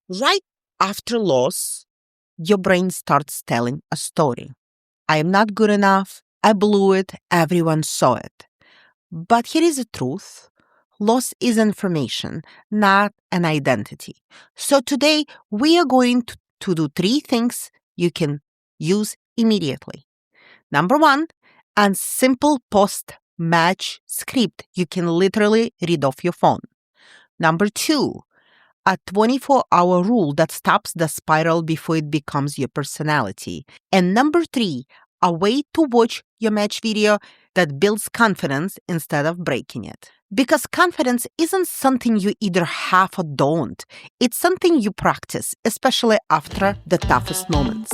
Right after loss, your brain starts telling a story. I am not good enough. I blew it. Everyone saw it. But here is the truth. Loss is information, not an identity. So today we are going to do three things you can use immediately. Number one, a simple post-match script you can literally read off your phone. Number two, a 24-hour rule that stops the spiral before it becomes your personality. And number three, a way to watch your match video that builds confidence instead of breaking it. Because confidence isn't something you either have or don't. It's something you practice, especially after the toughest moments.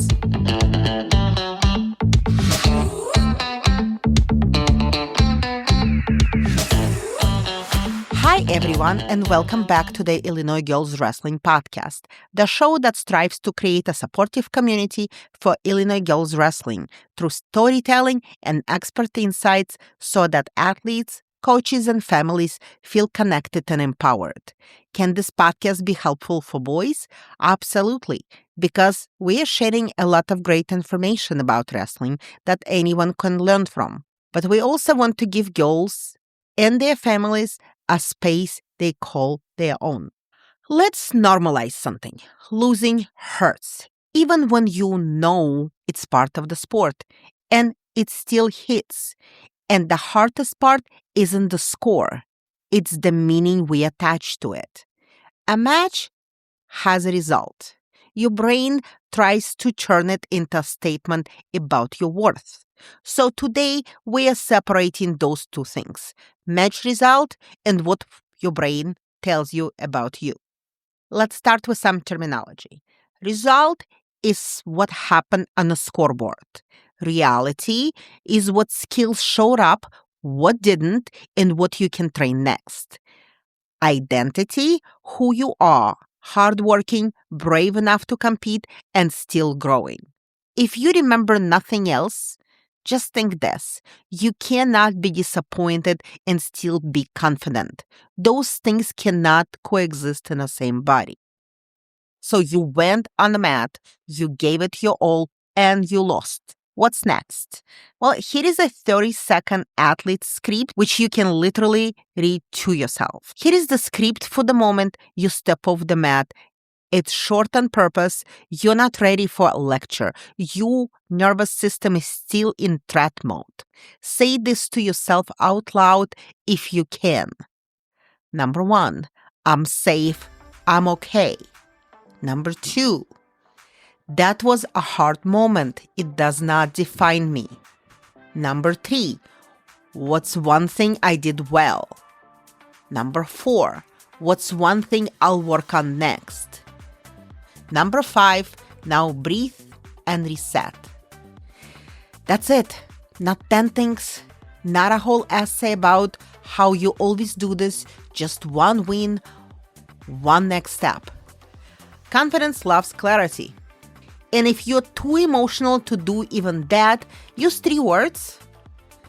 Hi, everyone, and welcome back to the Illinois Girls Wrestling Podcast, the show that strives to create a supportive community for Illinois girls wrestling through storytelling and expert insights so that athletes, coaches, and families feel connected and empowered. Can this podcast be helpful for boys? Absolutely, because we are sharing a lot of great information about wrestling that anyone can learn from. But we also want to give girls and their families a space they call their own. Let's normalize something. Losing hurts, even when you know it's part of the sport, and it still hits. And the hardest part isn't the score, it's the meaning we attach to it. A match has a result. Your brain tries to turn it into a statement about your worth. So today we are separating those two things, match result and what your brain tells you about you. Let's start with some terminology. Result is what happened on a scoreboard. Reality is what skills showed up, what didn't, and what you can train next. Identity, who you are, hardworking, brave enough to compete, and still growing. If you remember nothing else, just think this. You cannot be disappointed and still be confident. Those things cannot coexist in the same body. So you went on the mat, you gave it your all, and you lost. What's next? Well, here is a 30-second athlete script which you can literally read to yourself. Here is the script for the moment you step off the mat. It's short on purpose. You're not ready for a lecture. Your nervous system is still in threat mode. Say this to yourself out loud if you can. Number one, I'm safe. I'm okay. Number two, that was a hard moment. It does not define me. Number three, what's one thing I did well? Number four, what's one thing I'll work on next? Number five, now breathe and reset. That's it. Not 10 things, not a whole essay about how you always do this, just one win, one next step. Confidence loves clarity. And if you're too emotional to do even that, use 3 words.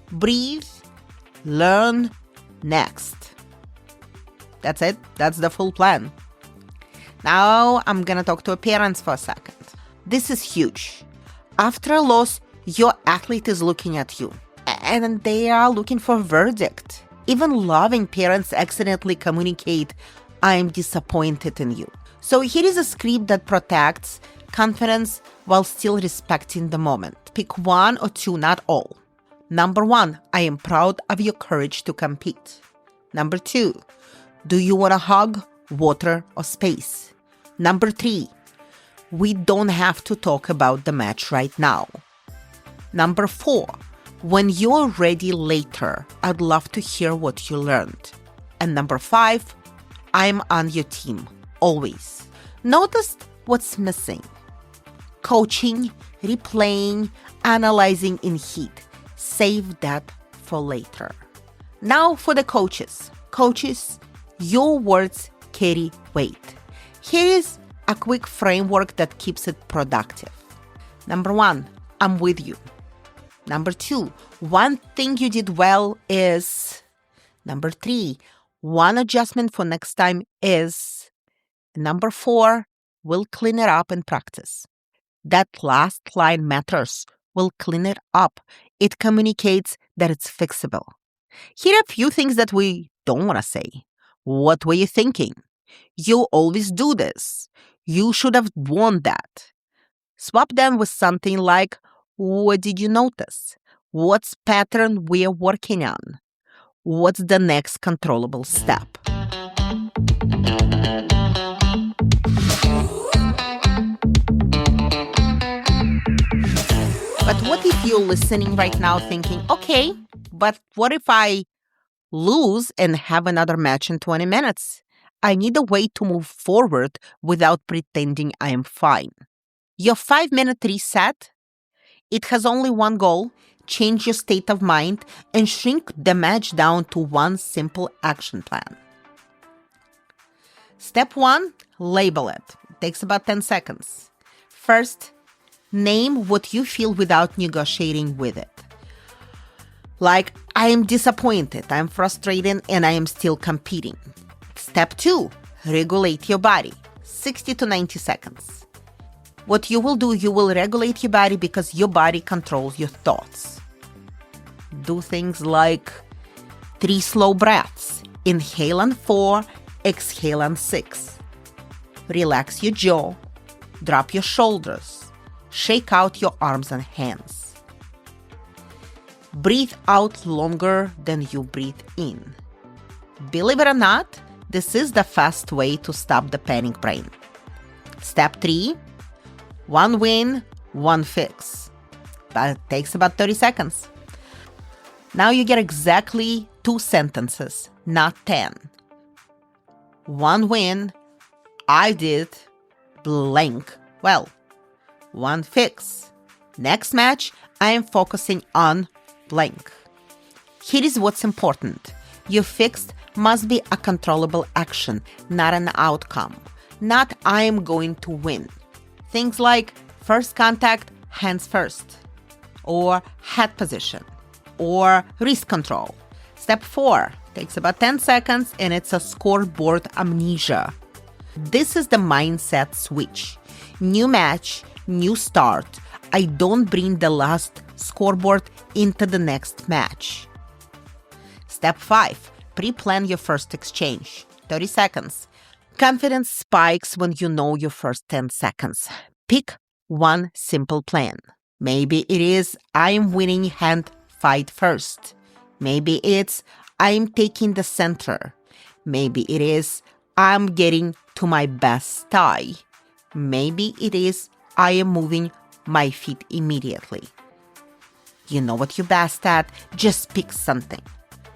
Breathe, learn, next. That's it. That's the full plan. Now I'm gonna talk to parents for a second. This is huge. After a loss, your athlete is looking at you, and they are looking for a verdict. Even loving parents accidentally communicate, I'm disappointed in you. So here is a script that protects confidence while still respecting the moment. Pick 1 or 2, not all. Number 1, I am proud of your courage to compete. Number 2, do you want a hug, water, or space? Number 3, we don't have to talk about the match right now. Number 4, when you're ready later, I'd love to hear what you learned. And number 5, I'm on your team, always. Notice what's missing. Coaching, replaying, analyzing in heat. Save that for later. Now for the coaches. Coaches, your words carry weight. Here is a quick framework that keeps it productive. Number 1, I'm with you. Number 2, one thing you did well is. Number 3, one adjustment for next time is. Number 4, we'll clean it up in practice. That last line matters. We'll clean it up. It communicates that it's fixable. Here are a few things that we don't want to say. What were you thinking? You always do this. You should have won that. Swap them with something like, what did you notice? What's pattern we're working on? What's the next controllable step? But what if you're listening right now thinking, okay, but what if I lose and have another match in 20 minutes? I need a way to move forward without pretending I am fine. Your 5-minute reset, it has only one goal: change your state of mind and shrink the match down to one simple action plan. Step 1, label it. It takes about 10 seconds. First, name what you feel without negotiating with it. Like, I am disappointed, I am frustrated, and I am still competing. Step 2, regulate your body. 60 to 90 seconds. What you will do, you will regulate your body because your body controls your thoughts. Do things like 3 slow breaths. Inhale on 4, exhale on 6. Relax your jaw. Drop your shoulders. Shake out your arms and hands. Breathe out longer than you breathe in. Believe it or not, this is the fast way to stop the panic brain. Step 3, 1 win, 1 fix. That takes about 30 seconds. Now you get exactly 2 sentences, not 10. 1 win, I did blank well. 1 fix. Next match, I am focusing on blank. Here is what's important. Your fix must be a controllable action, not an outcome. Not I am going to win. Things like first contact, hands first, or head position, or wrist control. Step 4 takes about 10 seconds and it's a scoreboard amnesia. This is the mindset switch. New match, new start. I don't bring the last scoreboard into the next match. Step 5, pre-plan your first exchange. 30 seconds. Confidence spikes when you know your first 10 seconds. Pick one simple plan. Maybe it is I am winning hand fight first. Maybe it's I am taking the center. Maybe it is I'm getting to my best tie. Maybe it is I am moving my feet immediately. You know what you're best at, just pick something.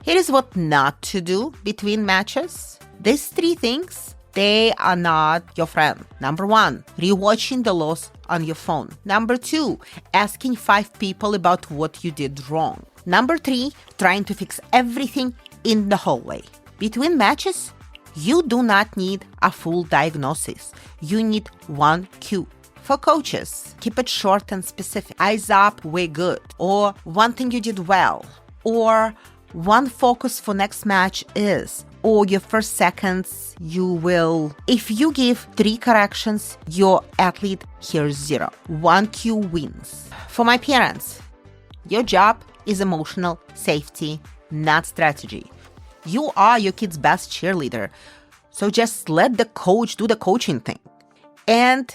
Here is what not to do between matches. These 3 things, they are not your friend. Number 1, rewatching the loss on your phone. Number 2, asking 5 people about what you did wrong. Number 3, trying to fix everything in the hallway. Between matches, you do not need a full diagnosis. You need one cue. For coaches, keep it short and specific. Eyes up, we're good. Or one thing you did well. Or one focus for next match is. Or your first seconds, you will. If you give 3 corrections, your athlete hears 0. 1 cue wins. For my parents, your job is emotional safety, not strategy. You are your kid's best cheerleader. So just let the coach do the coaching thing. And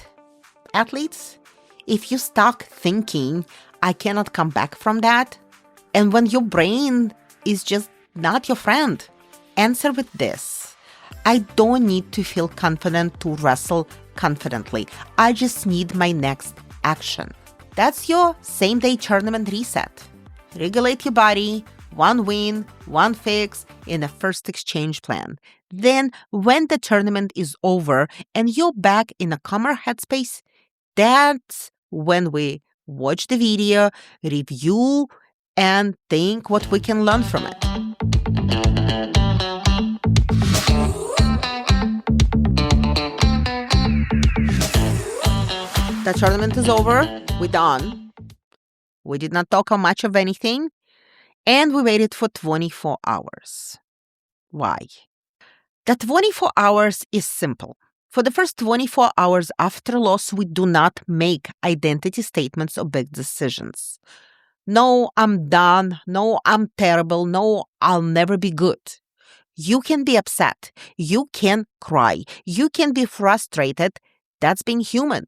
athletes, if you start thinking, I cannot come back from that, and when your brain is just not your friend, answer with this. I don't need to feel confident to wrestle confidently. I just need my next action. That's your same-day tournament reset. Regulate your body, 1 win, 1 fix in a first exchange plan. Then, when the tournament is over and you're back in a calmer headspace, that's when we watch the video, review, and think what we can learn from it. The tournament is over. We're done. We did not talk much of anything. And we waited for 24 hours. Why? The 24 hours is simple. For the first 24 hours after loss, we do not make identity statements or big decisions. No, I'm done. No, I'm terrible. No, I'll never be good. You can be upset. You can cry. You can be frustrated. That's being human.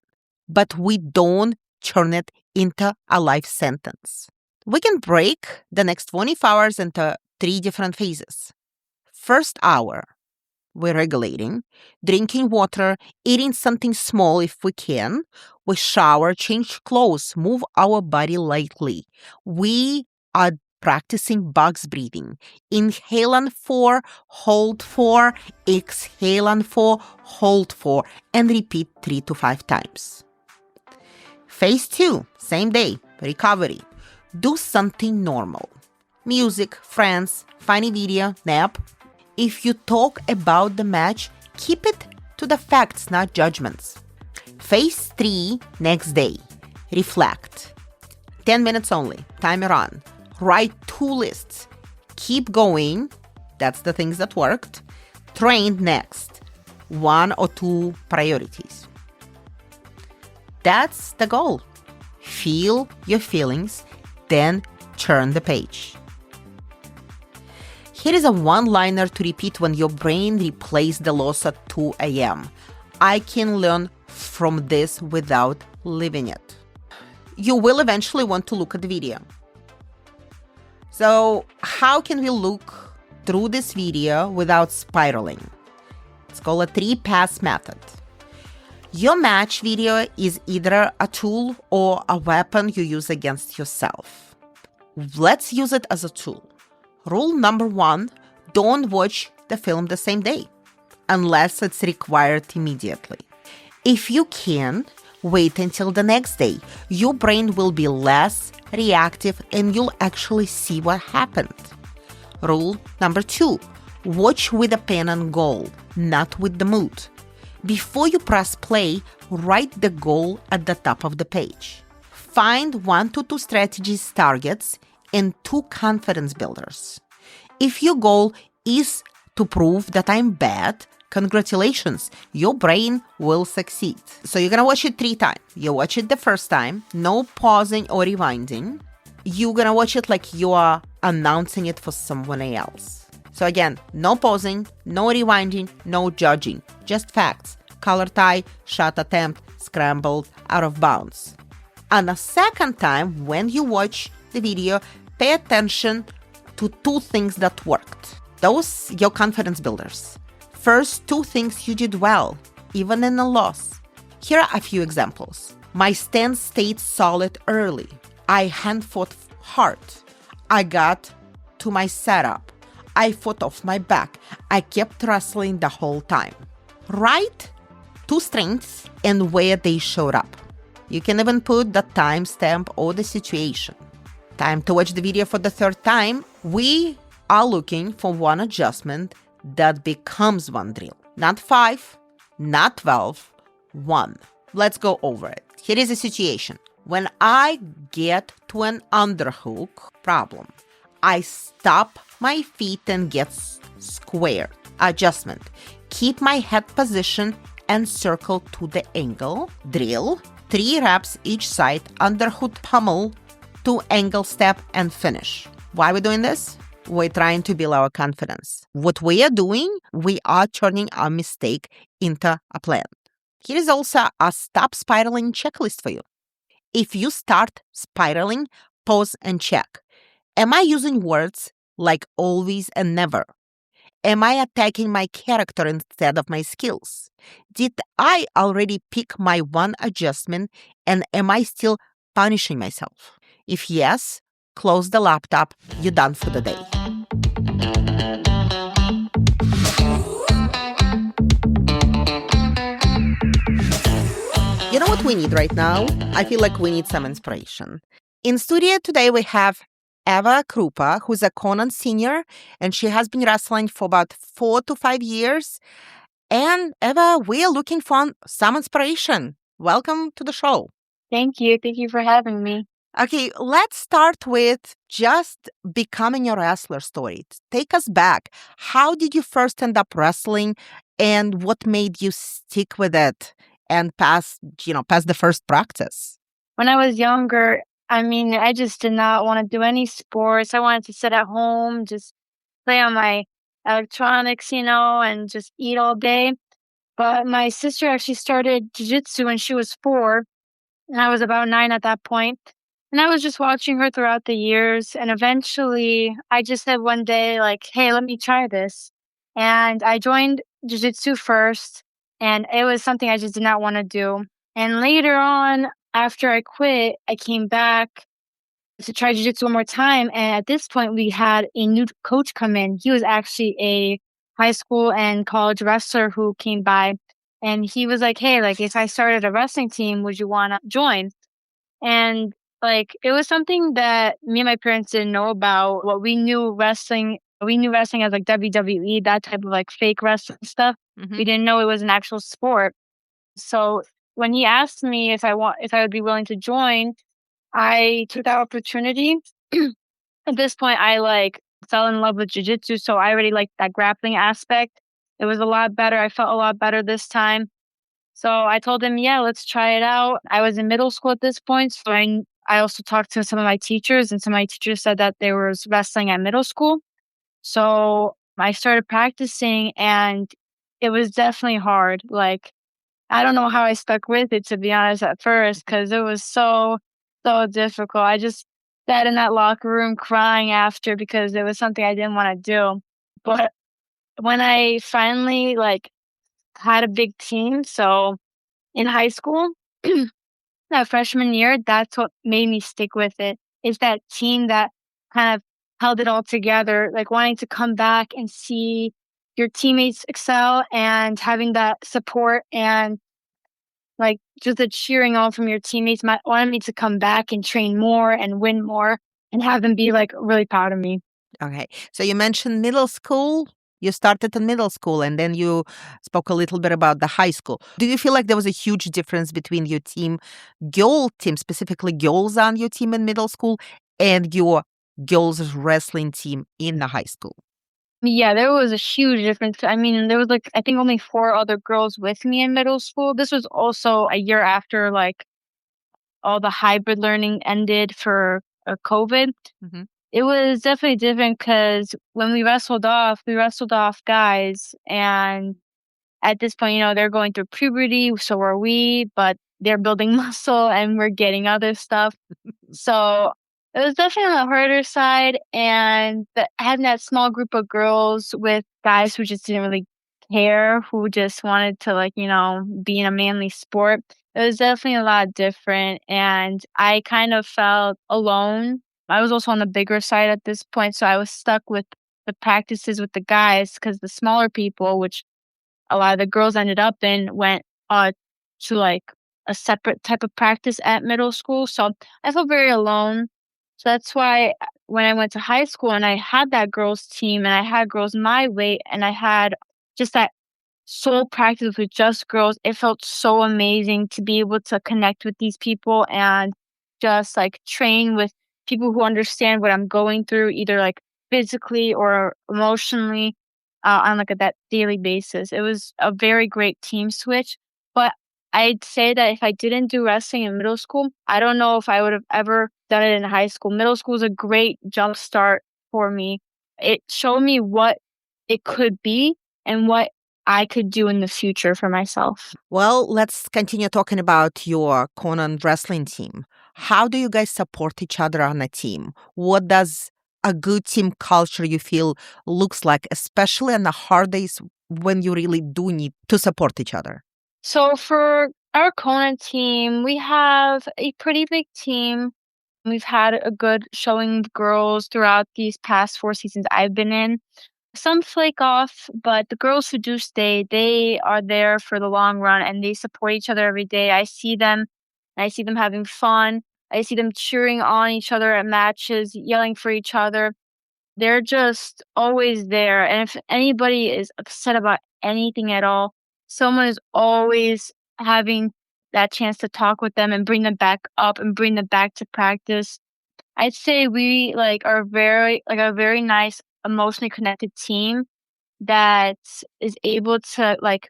But we don't turn it into a life sentence. We can break the next 24 hours into 3 different phases. First hour, we're regulating, drinking water, eating something small if we can. We shower, change clothes, move our body lightly. We are practicing box breathing. Inhale on 4, hold 4, exhale on 4, hold 4, and repeat 3 to 5 times. Phase 2, same day, recovery. Do something normal. Music, friends, funny video, nap. If you talk about the match, keep it to the facts, not judgments. Phase 3, next day. Reflect. 10 minutes only. Timer on. Write 2 lists. Keep going. That's the things that worked. Train next. 1 or 2 priorities. That's the goal. Feel your feelings, then turn the page. Here is a one-liner to repeat when your brain replays the loss at 2 a.m. I can learn from this without living it. You will eventually want to look at the video. So, how can we look through this video without spiraling? It's called a 3-pass method. Your match video is either a tool or a weapon you use against yourself. Let's use it as a tool. Rule number 1, don't watch the film the same day, unless it's required immediately. If you can, wait until the next day. Your brain will be less reactive and you'll actually see what happened. Rule number 2, watch with a pen and goal, not with the mood. Before you press play, write the goal at the top of the page. Find 1 to 2 strategies, targets, and 2 confidence builders. If your goal is to prove that I'm bad, congratulations, your brain will succeed. So you're gonna watch it 3 times. You watch it the first time, no pausing or rewinding. You're gonna watch it like you are announcing it for someone else. So again, no pausing, no rewinding, no judging, just facts. Color tie, shot attempt, scrambled, out of bounds. And a second time, when you watch the video, pay attention to 2 things that worked. Those, your confidence builders. First 2 things you did well, even in a loss. Here are a few examples. My stance stayed solid early. I hand fought hard. I got to my setup. I fought off my back. I kept wrestling the whole time. Write 2 strengths and where they showed up. You can even put the timestamp or the situation. Time to watch the video for the 3rd time. We are looking for 1 adjustment that becomes 1 drill. Not 5, not 12, 1. Let's go over it. Here is a situation. When I get to an underhook problem, I stop my feet and get squared. Adjustment. Keep my head position and circle to the angle. Drill. 3 reps each side, underhook pummel, 2 angle step, and finish. Why are we doing this? We're trying to build our confidence. What we are doing, we are turning our mistake into a plan. Here is also a stop spiraling checklist for you. If you start spiraling, pause and check. Am I using words like always and never? Am I attacking my character instead of my skills? Did I already pick my 1 adjustment and am I still punishing myself? If yes, close the laptop. You're done for the day. You know what we need right now? I feel like we need some inspiration. In studio today, we have Ewa Krupa, who's a Conant Senior, and she has been wrestling for about 4 to 5 years. And Ewa, we are looking for some inspiration. Welcome to the show. Thank you. Thank you for having me. Okay, let's start with just becoming a wrestler story. Take us back. How did you first end up wrestling? And what made you stick with it and pass the first practice? When I was younger, I just did not want to do any sports. I wanted to sit at home, just play on my electronics, and just eat all day. But my sister actually started jujitsu when she was 4, and I was about 9 at that point. And I was just watching her throughout the years. And eventually, I just said one day, like, hey, let me try this. And I joined jujitsu first, and it was something I just did not want to do. And later on, after I quit, I came back to try jiu-jitsu one more time, and at this point, we had a new coach come in. He was actually a high school and college wrestler who came by, and he was like, "Hey, like, if I started a wrestling team, would you wanna join?" And, like, it was something that me and my parents didn't know about. What we knew wrestling as, like, WWE, that type of, like, fake wrestling stuff. We Hmm. didn't know it was an actual sport. So, when he asked me if I would be willing to join, I took that opportunity. At this point, I, like, fell in love with jujitsu, so I already liked that grappling aspect. It was a lot better. I felt a lot better this time. So I told him, "Yeah, let's try it out." I was in middle school at this point, so I also talked to some of my teachers, and some of my teachers said that there was wrestling at middle school. So I started practicing, and it was definitely hard. Like, I don't know how I stuck with it, to be honest, at first, because it was so, so difficult. I just sat in that locker room crying after because it was something I didn't wanna do. But when I finally, like, had a big team, so in high school, that freshman year, that's what made me stick with it, is that team that kind of held it all together, like, wanting to come back and see your teammates excel and having that support and like, just the cheering on from your teammates wanted me to come back and train more and win more and have them be, like, really proud of me. Okay. So you mentioned middle school. You started in middle school and then you spoke a little bit about the high school. Do you feel like there was a huge difference between your girl team, specifically girls on your team in middle school, and your girls wrestling team in the high school? Yeah, there was a huge difference. There was, like, I think only 4 other girls with me in middle school. This was also a year after, like, all the hybrid learning ended for, COVID. Hmm. It was definitely different because when we wrestled off guys, and at this point, they're going through puberty, so are we, but they're building muscle and we're getting other stuff. So, it was definitely on the harder side, and having that small group of girls with guys who just didn't really care, who just wanted to, like, be in a manly sport, it was definitely a lot different, and I kind of felt alone. I was also on the bigger side at this point, so I was stuck with the practices with the guys because the smaller people, which a lot of the girls ended up in, went, to, like, a separate type of practice at middle school, so I felt very alone. So that's why, when I went to high school and I had that girls' team and I had girls my weight and I had just that sole practice with just girls, it felt so amazing to be able to connect with these people and just, like, train with people who understand what I'm going through, either, like, physically or emotionally, on, like, that daily basis. It was a very great team switch, but I'd say that if I didn't do wrestling in middle school, I don't know if I would have ever done it in high school. Middle school is a great jump start for me. It showed me what it could be and what I could do in the future for myself. Well, let's continue talking about your Conant wrestling team. How do you guys support each other on a team? What does a good team culture you feel looks like, especially on the hard days when you really do need to support each other? So for our Kona team, we have a pretty big team. We've had a good showing of girls throughout these past 4 seasons I've been in. Some flake off, but the girls who do stay, they are there for the long run and they support each other every day. I see them having fun. I see them cheering on each other at matches, yelling for each other. They're just always there, and if anybody is upset about anything at all, someone is always having that chance to talk with them and bring them back up and bring them back to practice. I'd say we, like, are a very nice, emotionally connected team that is able to like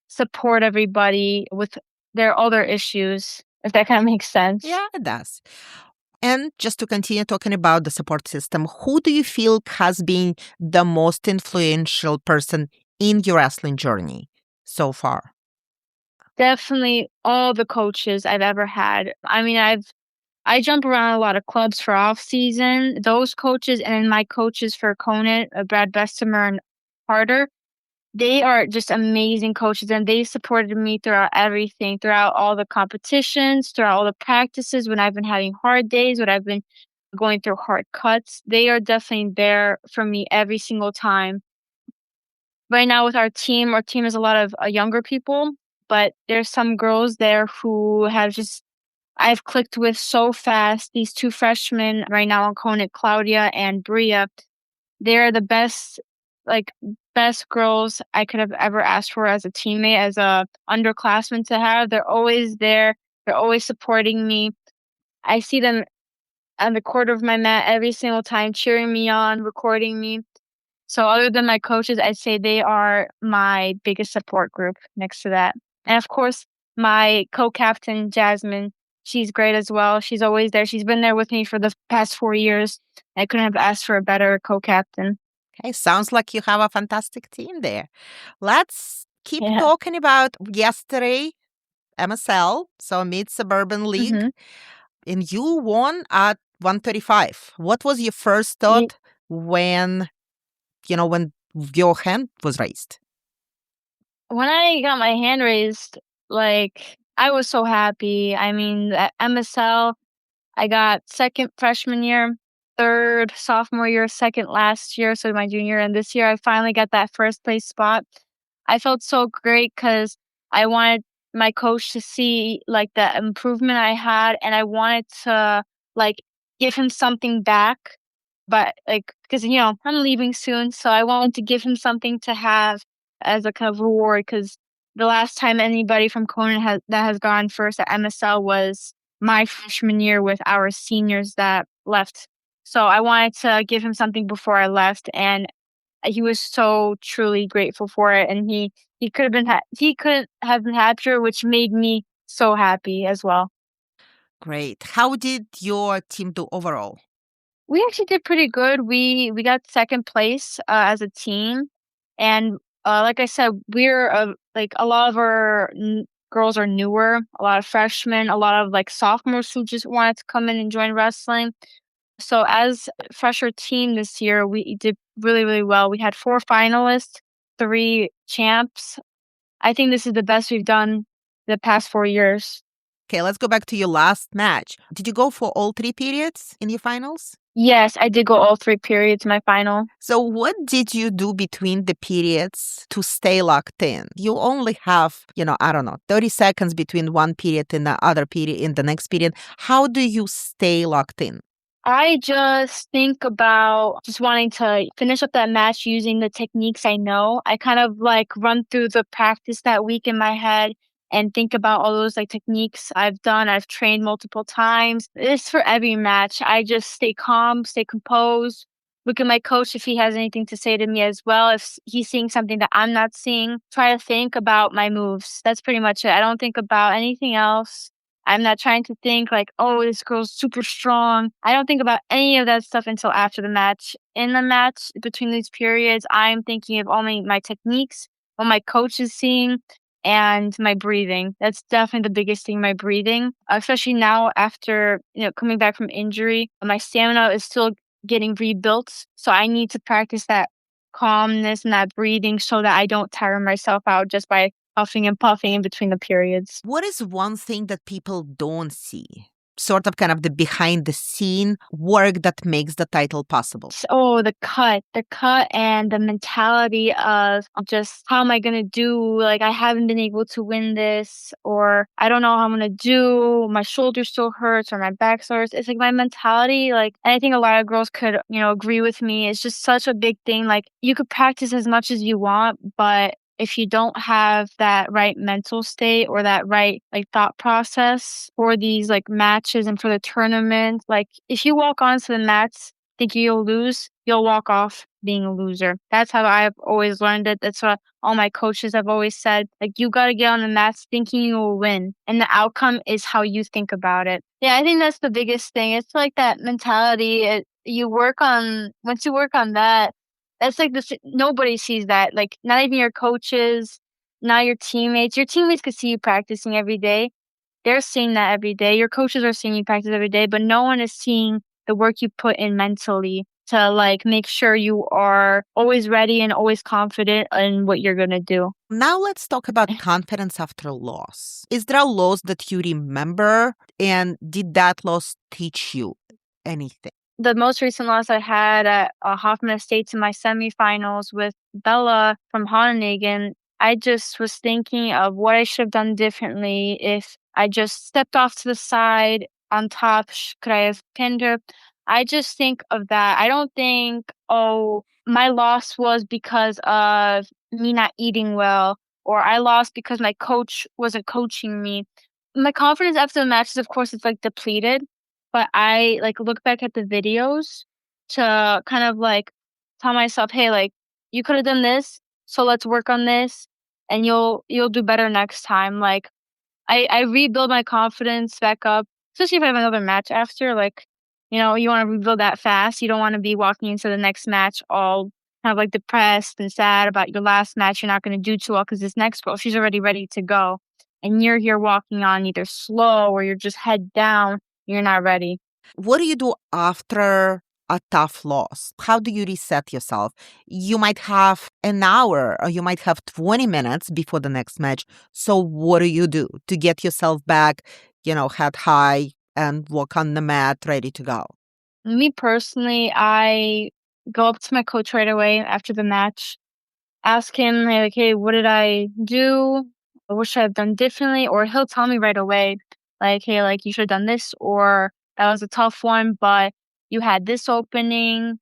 support everybody with all their issues, if that kind of makes sense. Yeah, it does. And just to continue talking about the support system, who do you feel has been the most influential person in your wrestling journey so far? Definitely all the coaches I've ever had. I mean, I jump around a lot of clubs for off season. Those coaches and then my coaches for Conant, Brad Bessemer and Carter, they are just amazing coaches and they supported me throughout everything, throughout all the competitions, throughout all the practices when I've been having hard days, when I've been going through hard cuts. They are definitely there for me every single time. Right now with our team is a lot of younger people, but there's some girls there who have just I've clicked with so fast. These 2 freshmen right now on Conant, Claudia and Bria, they're the best, like, best girls I could have ever asked for as a teammate, as a underclassman to have. They're always there. They're always supporting me. I see them on the court of my mat every single time, cheering me on, recording me. So other than my coaches, I'd say they are my biggest support group next to that. And of course, my co-captain, Jasmine, she's great as well. She's always there. She's been there with me for the past 4 years. I couldn't have asked for a better co-captain. Okay, sounds like you have a fantastic team there. Let's keep Yeah. talking about yesterday, MSL, so Mid Suburban League, Mhm. and you won at 135. What was your first Ye thought when when your hand was raised? When I got my hand raised, like, I was so happy. I mean, at MSL, I got 2nd freshman year, 3rd sophomore year, 2nd last year, so my junior, and this year I finally got that 1st place spot. I felt so great because I wanted my coach to see, like, the improvement I had, and I wanted to, like, give him something back, but, like, because I'm leaving soon, so I wanted to give him something to have as a kind of reward. Because the last time anybody from Conant has gone first at MSL was my freshman year with our seniors that left. So I wanted to give him something before I left, and he was so truly grateful for it, and he could have been he could have been happier, which made me so happy as well. Great. How did your team do overall? We actually did pretty good. We got 2nd place as a team, and like I said, we're like a lot of our girls are newer, a lot of freshmen, a lot of like sophomores who just wanted to come in and join wrestling. So as a fresher team this year, we did really, really well. We had 4 finalists, 3 champs. I think this is the best we've done the past 4 years. Okay, let's go back to your last match. Did you go for all 3 periods in your finals? Yes, I did go all 3 periods in my final. So, what did you do between the periods to stay locked in? You only have, I don't know, 30 seconds between one period and the other period in the next period. How do you stay locked in? I just think about just wanting to finish up that match using the techniques I know. I kind of like run through the practice that week in my head and think about all those like techniques I've done, I've trained multiple times. It's for every match. I just stay calm, stay composed, look at my coach if he has anything to say to me as well. If he's seeing something that I'm not seeing, try to think about my moves. That's pretty much it. I don't think about anything else. I'm not trying to think like, "Oh, this girl's super strong." I don't think about any of that stuff until after the match. In the match, between these periods, I'm thinking of only my techniques, what my coach is seeing, and my breathing. That's definitely the biggest thing, my breathing. Especially now after, coming back from injury, my stamina is still getting rebuilt, so I need to practice that calmness and that breathing so that I don't tire myself out just by puffing and puffing in between the periods. What is one thing that people don't see? Sort of kind of the behind the scene work that makes the title possible. Oh, the cut and the mentality of just how am I gonna do? Like, I haven't been able to win this, or I don't know how I'm gonna do. My shoulder still hurts, or my back hurts. It's like my mentality, like, and I think a lot of girls could, agree with me. It's just such a big thing. Like, you could practice as much as you want, but if you don't have that right mental state or that right like thought process for these like matches and for the tournament, like if you walk onto the mats thinking you'll lose, you'll walk off being a loser. That's how I've always learned it. That's what all my coaches have always said. Like, you got to get on the mats thinking you will win, and the outcome is how you think about it. Yeah, I think that's the biggest thing. It's like that mentality. Once you work on that, that's like this. Nobody sees that. Like, not even your coaches, not your teammates. Your teammates could see you practicing every day. They're seeing that every day. Your coaches are seeing you practice every day, but no one is seeing the work you put in mentally to, like, make sure you are always ready and always confident in what you're gonna do. Now let's talk about confidence after loss. Is there a loss that you remember? And did that loss teach you anything? The most recent loss I had at Hoffman Estates in my semifinals with Bella from Honningen, I just was thinking of what I should have done differently if I just stepped off to the side on top. Could I have pinned her? I just think of that. I don't think, oh, my loss was because of me not eating well, or I lost because my coach wasn't coaching me. My confidence after the matches, of course, it's like depleted, but I, like, look back at the videos to kind of, like, tell myself, "Hey, like, you coulda done this, so let's work on this, and you'll do better next time." Like, I rebuild my confidence back up, especially if I have another match after, like, you wanna rebuild that fast. You don't wanna be walking into the next match all kind of, like, depressed and sad about your last match. You're not gonna do too well because this next girl, she's already ready to go, and you're here walking on either slow or you're just head down, you're not ready. What do you do after a tough loss? How do you reset yourself? You might have an hour or you might have 20 minutes before the next match. So, what do you do to get yourself back, head high and walk on the mat ready to go? Me personally, I go up to my coach right away after the match, ask him, like, "Hey, what did I do? Or what should I have done differently?" Or he'll tell me right away, like, "Hey, like, you should have done this," or "That was a tough one, but you had this opening."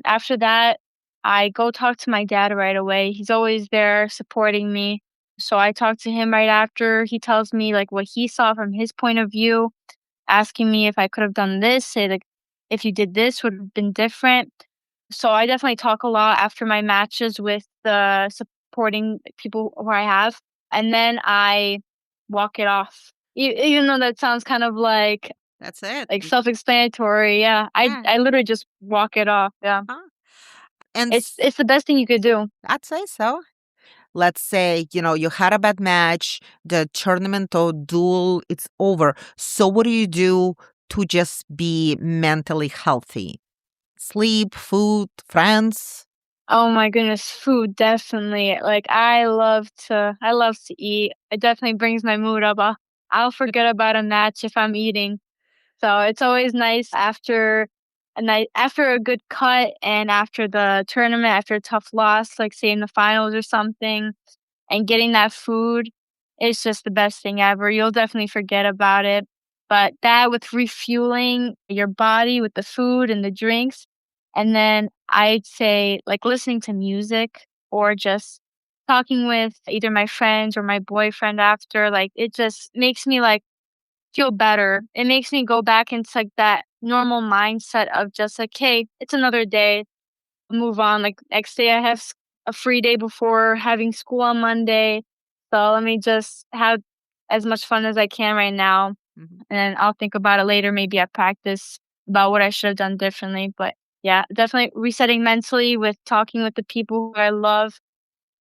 After that, I go talk to my dad right away. He's always there supporting me. So I talk to him right after. He tells me, like, what he saw from his point of view, asking me if I could have done this, say, like, if you did this would have been different. So I definitely talk a lot after my matches with the supporting people who I have, and then I walk it off. Even though that sounds kind of That's it. like self-explanatory, yeah. Yeah. I literally just walk it off. Yeah. Huh? And It's the best thing you could do. I'd say so. Let's say, you had a bad match, the tournament or duel, it's over. So what do you do to just be mentally healthy? Sleep, food, friends? Oh my goodness, food, definitely. Like, I love to eat. It definitely brings my mood up. I'll forget about a match if I'm eating. So it's always nice after a good cut and after the tournament, after a tough loss, like say in the finals or something, and getting that food is just the best thing ever. You'll definitely forget about it. But that with refueling your body with the food and the drinks, and then I'd say like listening to music or just talking with either my friends or my boyfriend after, like it just makes me like feel better. It makes me go back into like that normal mindset of just like, hey, it's another day, move on. Like next day, I have a free day before having school on Monday. So let me just have as much fun as I can right now. Mhm. And I'll think about it later, maybe at practice about what I should have done differently. But yeah, definitely resetting mentally with talking with the people who I love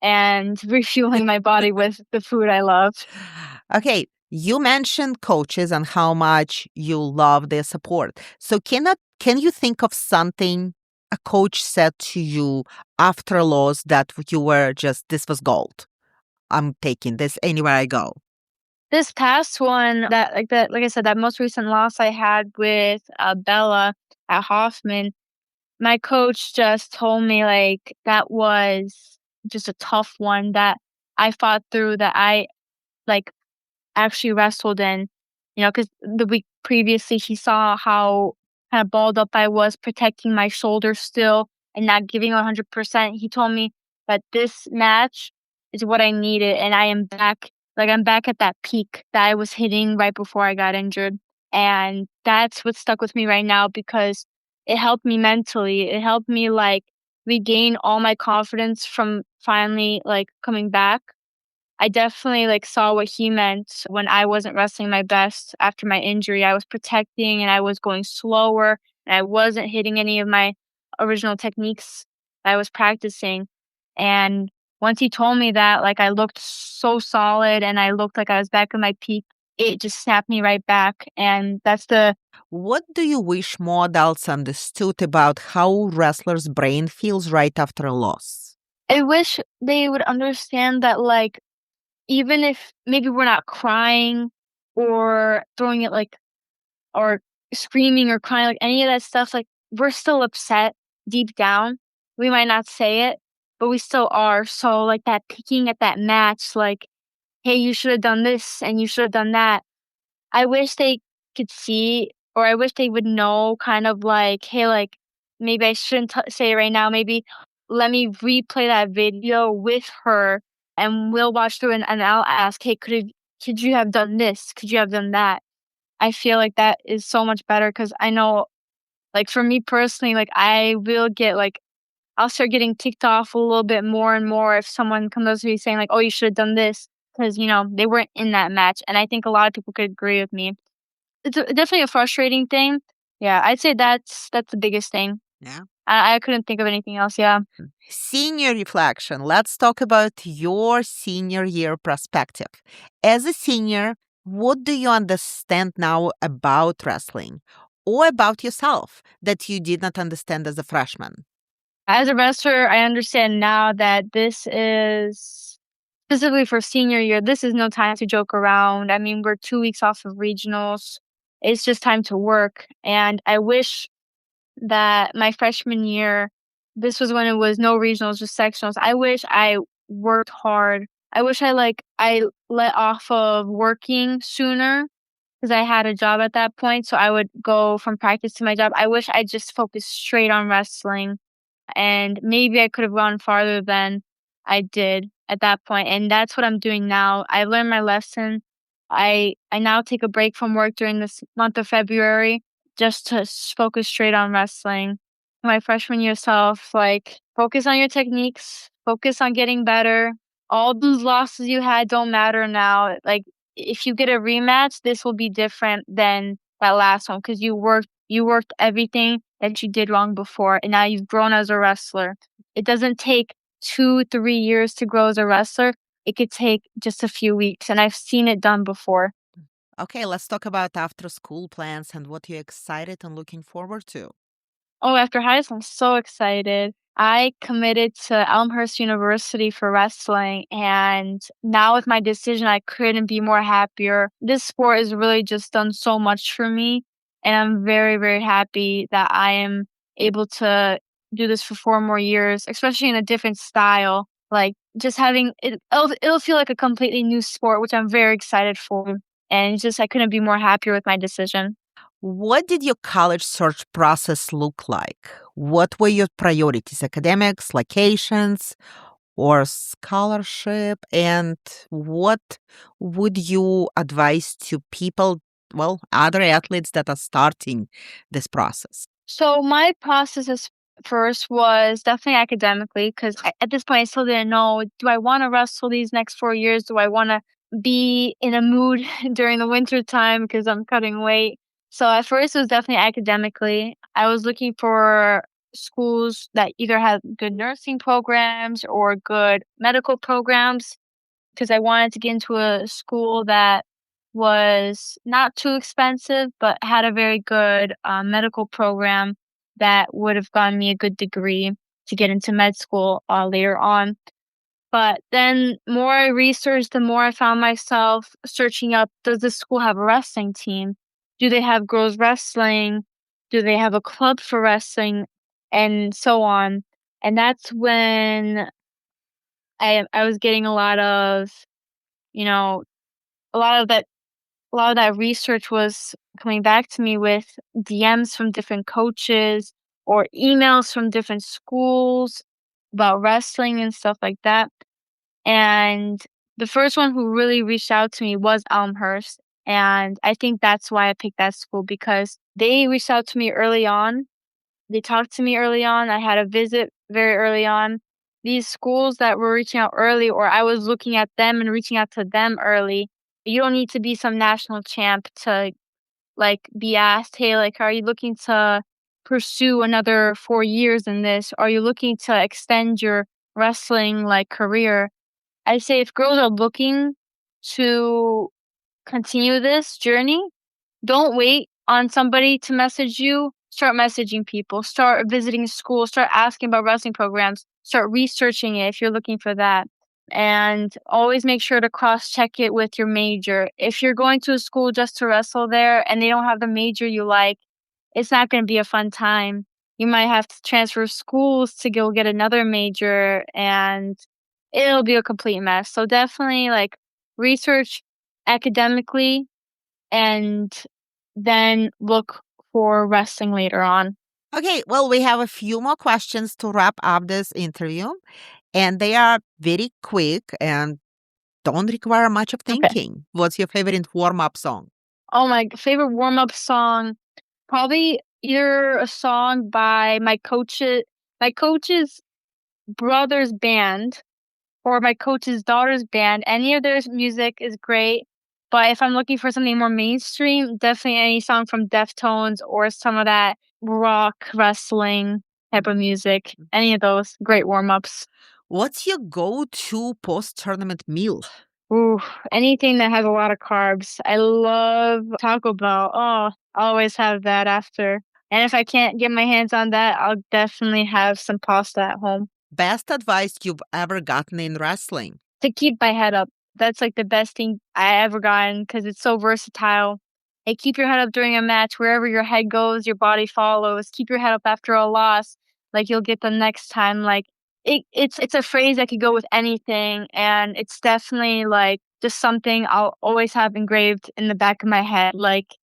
and refueling my body with the food I love. Okay, you mentioned coaches and how much you love their support. So can you think of something a coach said to you after a loss that you were just this was gold? I'm taking this anywhere I go. This past one like I said, that most recent loss I had with, Bella at Hoffman, my coach just told me, like, that was just a tough one that I fought through, that I, like, actually wrestled in, because the week previously, he saw how kinda balled up I was, protecting my shoulder still and not giving 100%. He told me that this match is what I needed, and I am back I'm back at that peak that I was hitting right before I got injured, and that's what stuck with me right now because it helped me mentally. It helped me, like, regain all my confidence from finally, like, coming back. I definitely, like, saw what he meant when I wasn't wrestling my best after my injury. I was protecting and I was going slower, and I wasn't hitting any of my original techniques that I was practicing. And once he told me that, like, I looked so solid and I looked like I was back at my peak, it just snapped me right back. And that's the What do you wish more adults understood about how wrestlers' brain feels right after a loss? I wish they would understand that, like, even if maybe we're not crying or throwing it, like, or screaming or crying, like, any of that stuff, like, we're still upset deep down. We might not say it, but we still are. So, like, that picking at that match, like, "Hey, you should have done this and you should have done that." I wish they could see, or I wish they would know kind of like, "Hey, like, maybe I shouldn't say it right now. Maybe let me replay that video with her, and we'll watch through and I'll ask, 'Hey, could you have done this? Could you have done that?'" I feel like that is so much better because I know, like, for me personally, like, I will get, like, I'll start getting ticked off a little bit more and more if someone comes up to me saying, like, "Oh, you should have done this," because they weren't in that match, and I think a lot of people could agree with me. It's definitely a frustrating thing. Yeah, I'd say that's the biggest thing. Yeah. I couldn't think of anything else, yeah. Senior reflection. Let's talk about your senior year perspective. As a senior, what do you understand now about wrestling or about yourself that you did not understand as a freshman? As a wrestler, I understand now that this is specifically for senior year, this is no time to joke around. I mean, we're 2 weeks off of regionals. It's just time to work, and I wish that my freshman year, this was when it was no regionals, just sectionals. I wish I worked hard. I wish I let off of working sooner because I had a job at that point, so I would go from practice to my job. I wish I just focused straight on wrestling, and maybe I could have gone farther than I did at that point, and that's what I'm doing now. I learned my lesson. I now take a break from work during this month of February just to focus straight on wrestling. My freshman year self, like, focus on your techniques, focus on getting better. All those losses you had don't matter now. Like, if you get a rematch, this will be different than that last one because you worked everything that you did wrong before, and now you've grown as a wrestler. It doesn't take 2, 3 years to grow as a wrestler. It could take just a few weeks, and I've seen it done before. Okay, let's talk about after school plans and what you're excited and looking forward to. Oh, after high school, I'm so excited. I committed to Elmhurst University for wrestling, and now with my decision, I couldn't be more happier. This sport has really just done so much for me, and I'm very, very happy that I am able to do this for 4 more years, especially in a different style. Like, just having it'll feel like a completely new sport, which I'm very excited for, and it's just I couldn't be more happier with my decision. What did your college search process look like? What were your priorities? Academics, locations, or scholarship? And what would you advise to people, well, other athletes that are starting this process? So my process is first was definitely academically because at this point I still didn't know, do I want to wrestle these next 4 years? Do I want to be in a mood during the winter time because I'm cutting weight? So at first it was definitely academically. I was looking for schools that either had good nursing programs or good medical programs because I wanted to get into a school that was not too expensive, but had a very good medical program that would have gotten me a good degree to get into med school later on. But then more I researched, the more I found myself searching up, does this school have a wrestling team? Do they have girls wrestling? Do they have a club for wrestling? And so on. And that's when I was getting you know, a lot of that a lot of that research was coming back to me with DMs from different coaches or emails from different schools about wrestling and stuff like that. And the first one who really reached out to me was Elmhurst. And I think that's why I picked that school because they reached out to me early on They talked to me early on. I had a visit very early on. These schools that were reaching out early, or I was looking at them and reaching out to them early, you don't need to be some national champ to, like, be asked, "Hey, like, are you looking to pursue another 4 years in this? Are you looking to extend your wrestling, like, career?" I say if girls are looking to continue this journey, don't wait on somebody to message you. Start messaging people, start visiting schools, start asking about wrestling programs, start researching it if you're looking for that. And always make sure to cross check it with your major. If you're going to a school just to wrestle there and they don't have the major you like, it's not going to be a fun time. You might have to transfer schools to go get another major and it'll be a complete mess. So definitely like research academically and then look for wrestling later on. Okay, well, we have a few more questions to wrap up this interview, and they are very quick and don't require much of Okay. thinking. What's your favorite warm-up song? Oh, my favorite warm up song, probably either a song by my coach's brother's band or my coach's daughter's band. Any of their music is great. But if I'm looking for something more mainstream, definitely any song from Deftones or some of that rock wrestling type of music. Any of those great warm ups. What's your go-to post-tournament meal? Ooh, anything that has a lot of carbs. I love Taco Bell. Oh, I always have that after. And if I can't get my hands on that, I'll definitely have some pasta at home. Best advice you've ever gotten in wrestling? To keep my head up. That's like the best thing I ever gotten because it's so versatile. Hey, keep your head up during a match. Wherever your head goes, your body follows. Keep your head up after a loss. Like you'll get them next time. Like it's a phrase that could go with anything, and it's definitely like just something I'll always have engraved in the back of my head. Like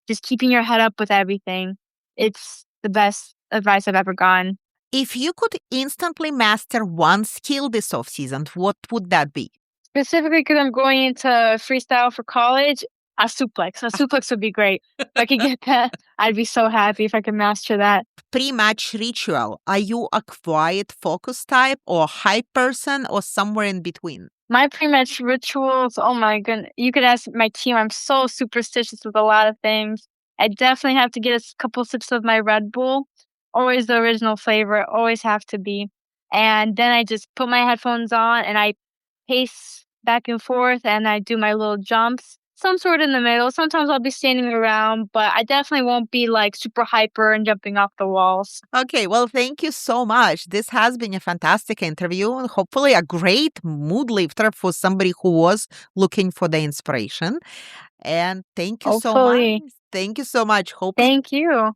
just keeping your head up with everything. It's the best advice I've ever gotten. If you could instantly master one skill this off-season, what would that be? Specifically because I'm going into freestyle for college, a suplex. A suplex would be great. If I could get that, I'd be so happy if I could master that. Pre-match ritual. Are you a quiet focus type or a hype person or somewhere in between? My pre-match rituals, oh my goodness. You could ask my team. I'm so superstitious with a lot of things. I definitely have to get a couple sips of my Red Bull. Always the original flavor, always have to be. And then I just put my headphones on and I pace back and forth and I do my little jumps. Some sort in the middle. Sometimes I'll be standing around, but I definitely won't be like super hyper and jumping off the walls. Okay, well, thank you so much. This has been a fantastic interview and hopefully a great mood lifter for somebody who was looking for the inspiration. And thank you so much. Hopefully. Thank you so much. Hope Thank you.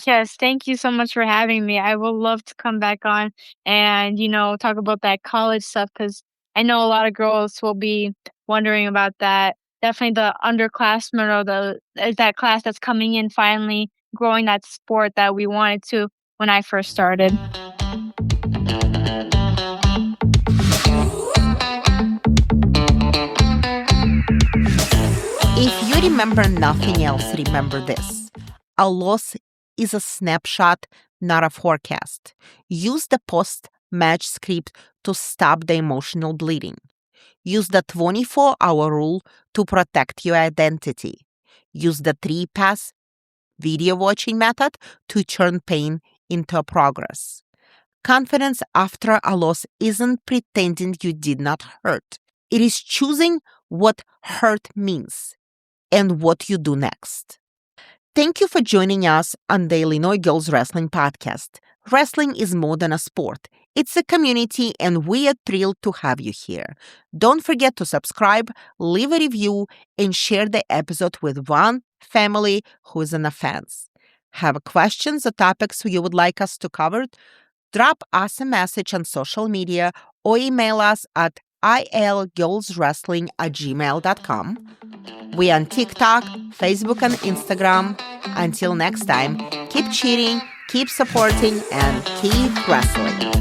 Yes, thank you so much for having me. I will love to come back on and, talk about that college stuff because I know a lot of girls will be wondering about that. Definitely the underclassmen or that class that's coming in finally growing that sport that we wanted to when I first started. if you remember nothing else, remember this. A loss is a snapshot, not a forecast. Use the post-match script to stop the emotional bleeding. Use the 24-hour rule to protect your identity. Use the 3-pass video watching method to turn pain into progress. Confidence after a loss isn't pretending you did not hurt. It is choosing what hurt means and what you do next. Thank you for joining us on the Illinois Girls Wrestling Podcast. Wrestling is more than a sport. It's a community, and we are thrilled to have you here. Don't forget to subscribe, leave a review, and share the episode with one family who is an offense. Have questions or topics you would like us to cover? Drop us a message on social media or email us at ilgirlswrestling@gmail.com. We on TikTok, Facebook, and Instagram. Until next time, keep cheering, keep supporting, and keep wrestling.